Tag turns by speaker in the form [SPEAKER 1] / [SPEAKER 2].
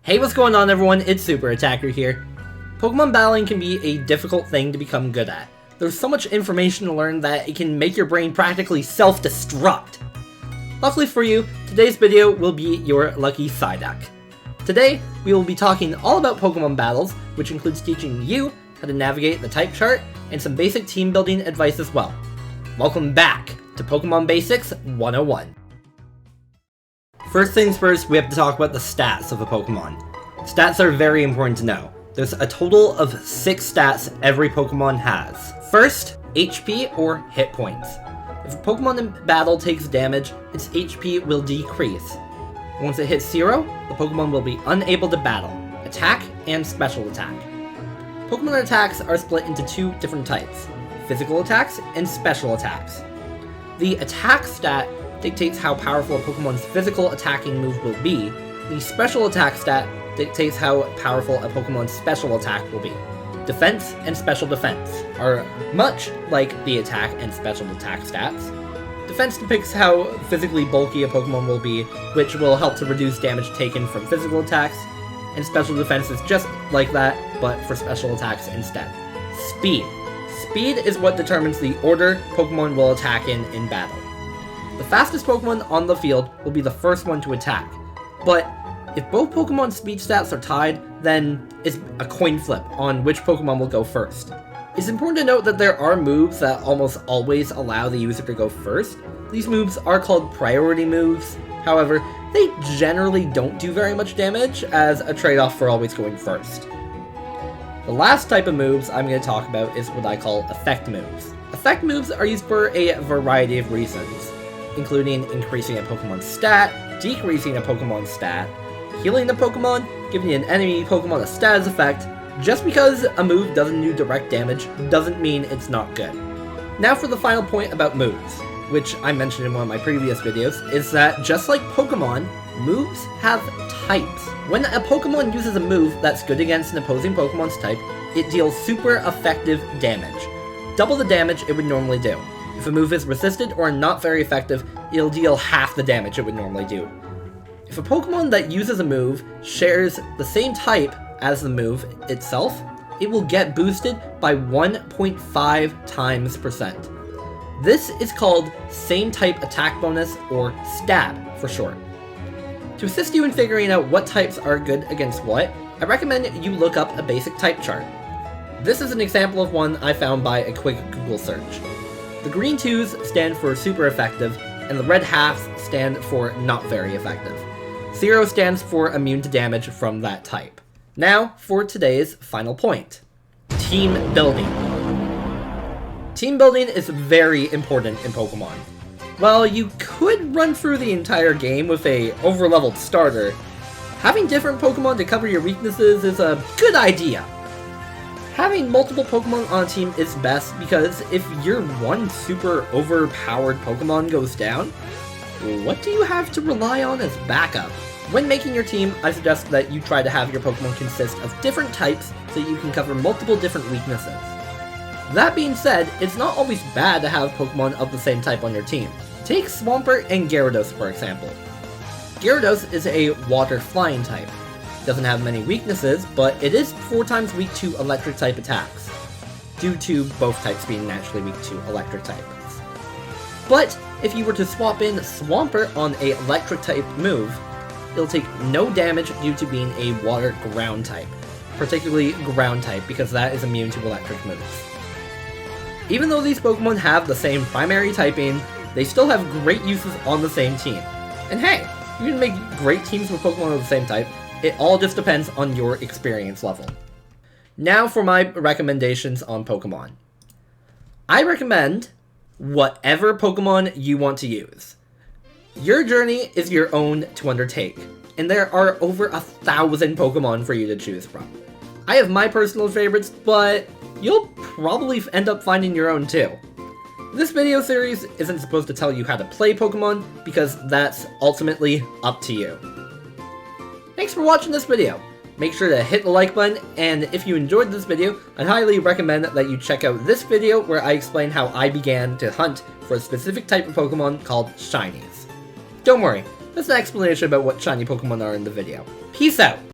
[SPEAKER 1] Hey, what's going on everyone? It's Super Attacker here. Pokemon battling can be a difficult thing to become good at. There's so much information to learn that it can make your brain practically self-destruct. Luckily for you, today's video will be your lucky Psyduck. Today, we will be talking all about Pokemon battles, which includes teaching you how to navigate the type chart and some basic team building advice as well. Welcome back to Pokemon Basics 101. First things first, we have to talk about the stats of a Pokemon. Stats are very important to know. There's a total of 6 stats every Pokemon has. First, HP or hit points. If a Pokemon in battle takes damage, its HP will decrease. Once it hits 0, the Pokemon will be unable to battle, attack, and special attack. Pokemon attacks are split into 2 different types, physical attacks and special attacks. The attack stat dictates how powerful a Pokemon's physical attacking move will be. The special attack stat dictates how powerful a Pokemon's special attack will be. Defense and special defense are much like the attack and special attack stats. Defense depicts how physically bulky a Pokemon will be, which will help to reduce damage taken from physical attacks, and special defense is just like that, but for special attacks instead. Speed. Speed is what determines the order Pokemon will attack in battle. The fastest Pokemon on the field will be the first one to attack, but if both Pokemon's speed stats are tied, then it's a coin flip on which Pokemon will go first. It's important to note that there are moves that almost always allow the user to go first. These moves are called priority moves, however, they generally don't do very much damage as a trade-off for always going first. The last type of moves I'm going to talk about is what I call effect moves. Effect moves are used for a variety of reasons, including increasing a Pokemon's stat, decreasing a Pokemon's stat, healing the Pokemon, giving an enemy Pokemon a status effect. Just because a move doesn't do direct damage doesn't mean it's not good. Now for the final point about moves, which I mentioned in one of my previous videos, is that just like Pokemon, moves have types. When a Pokemon uses a move that's good against an opposing Pokemon's type, it deals super effective damage. Double the damage it would normally do. If a move is resisted or not very effective, it'll deal half the damage it would normally do. If a Pokemon that uses a move shares the same type as the move itself, it will get boosted by 1.5 times percent. This is called same type attack bonus, or STAB for short. To assist you in figuring out what types are good against what, I recommend you look up a basic type chart. This is an example of one I found by a quick Google search. The green 2s stand for super effective, and the red halves stand for not very effective. 0 stands for immune to damage from that type. Now for today's final point. Team building. Team building is very important in Pokemon. While you could run through the entire game with a overleveled starter, having different Pokemon to cover your weaknesses is a good idea. Having multiple Pokemon on a team is best because if your one super overpowered Pokemon goes down, what do you have to rely on as backup? When making your team, I suggest that you try to have your Pokemon consist of different types so you can cover multiple different weaknesses. That being said, it's not always bad to have Pokemon of the same type on your team. Take Swampert and Gyarados for example. Gyarados is a water flying type. Doesn't have many weaknesses, but it is 4 times weak to electric type attacks, due to both types being naturally weak to electric types. But if you were to swap in Swampert on a electric type move, it'll take no damage due to being a water ground type, particularly ground type because that is immune to electric moves. Even though these Pokemon have the same primary typing, they still have great uses on the same team. And hey, you can make great teams with Pokemon of the same type. It all just depends on your experience level. Now for my recommendations on Pokemon. I recommend whatever Pokemon you want to use. Your journey is your own to undertake, and there are over 1,000 Pokemon for you to choose from. I have my personal favorites, but you'll probably end up finding your own too. This video series isn't supposed to tell you how to play Pokemon, because that's ultimately up to you. Thanks for watching this video. Make sure to hit the like button, and if you enjoyed this video, I highly recommend that you check out this video where I explain how I began to hunt for a specific type of Pokemon called Shinies. Don't worry, there's an explanation about what shiny Pokemon are in the video. Peace out!